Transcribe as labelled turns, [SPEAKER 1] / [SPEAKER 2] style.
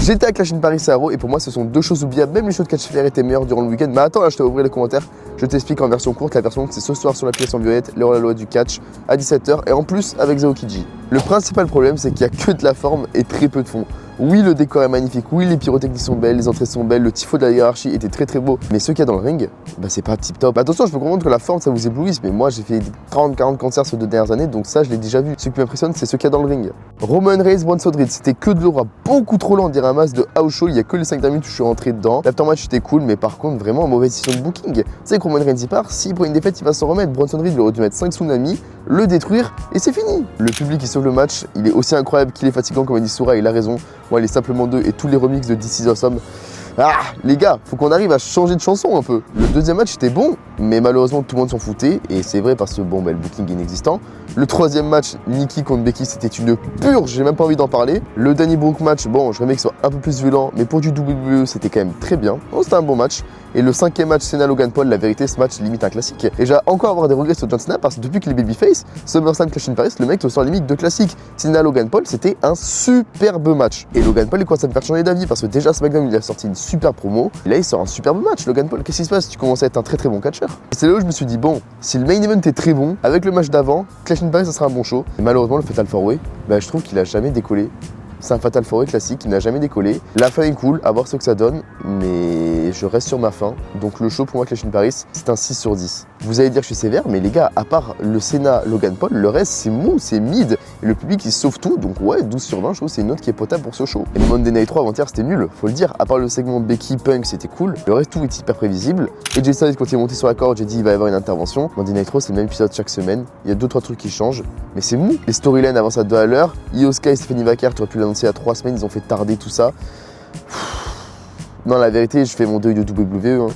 [SPEAKER 1] J'étais à Clash in Paris et à Raw et pour moi ce sont deux choses oubliables. Même les shows de catch flair étaient meilleurs durant le week-end. Mais attends, là je t'ai ouvert les commentaires. Je t'explique en version courte. La version c'est ce soir sur l'application Violette, les hors-la-loi du catch à 17 h et en plus avec Zaokiji. Le principal problème c'est qu'il y a que de la forme et très peu de fond. Oui, le décor est magnifique, oui, les pyrotechnies sont belles, les entrées sont belles, le tifo de la hiérarchie était très beau, mais ce qu'il y a dans le ring, bah c'est pas tip top. Attention, je peux comprendre que la forme ça vous éblouisse, mais moi j'ai fait 30-40 concerts ces 2 dernières années, donc ça je l'ai déjà vu. Ce qui m'impressionne, c'est ce qu'il y a dans le ring. Roman Reigns, Bronson Reed, c'était que de l'aura beaucoup trop lent, on dirait un masque de house show, il y a que les 5 dernières minutes où je suis rentré dedans. L'aftermatch était cool, mais par contre, vraiment mauvaise décision de booking. Tu sais que Roman Reigns il part, s'il prend une défaite, il va s'en remettre. Bronson Reed il aurait dû mettre 5 tsunamis, le détruire, et c'est fini. Le public qui sauve le match, il est aussi incroyable qu'il est fatigant, comme a dit Soura, il a raison. Moi, il est simplement 2 et tous les remixes de This Is Awesome. Ah, les gars, faut qu'on arrive à changer de chanson un peu. Le deuxième match était bon, mais malheureusement tout le monde s'en foutait, et c'est vrai parce que bon, le booking inexistant. Le troisième match, Nikki contre Becky, c'était une purge, j'ai même pas envie d'en parler. Le Danny Brooke match, bon, je remets qu'il soit un peu plus violent, mais pour du WWE, c'était quand même très bien. Bon, c'était un bon match. Et le cinquième match, Cena Logan Paul, la vérité, ce match limite un classique. Et j'ai encore avoir des regrets sur John Cena parce que depuis qu'il est babyface, SummerSlam Clash in Paris, le mec sort limite de classique. Cena Logan Paul, c'était un superbe match. Et Logan Paul, il commence à me faire changer d'avis parce que déjà SmackDown, il a sorti une super promo. Et là, il sort un superbe match. Logan Paul, qu'est-ce qui se passe? Tu commences à être un très bon catcheur. Et c'est là où je me suis dit, bon, si le main event est très bon, avec le match d'avant, Clash in Paris, ça sera un bon show. Et malheureusement, le Fatal 4-Way, je trouve qu'il a jamais décollé. C'est un Fatal 4-Way classique qui n'a jamais décollé. La fin est cool, à voir ce que ça donne, mais je reste sur ma fin. Donc le show pour moi, Clash in Paris, c'est un 6 sur 10. Vous allez dire que je suis sévère, mais les gars, à part le Cena Logan Paul, le reste c'est mou, c'est mid. Et le public il sauve tout, donc ouais, 12 sur 20, je trouve que c'est une note qui est potable pour ce show. Et le Monday Night 3 avant-hier c'était nul, faut le dire. À part le segment Becky Punk, c'était cool. Le reste tout est hyper prévisible. Et Jay Styles, quand il est monté sur la corde, j'ai dit il va y avoir une intervention. Monday Night 3, c'est le même épisode chaque semaine. Il y a 2-3 trucs qui changent, mais c'est mou. Les storylines avancent à 2 à l'heure. Io Sky et Stephanie Vaquer, tu aurais pu l'annoncer il y a 3 semaines, ils ont fait tarder tout ça. Non, la vérité, je fais mon deuil de WWE.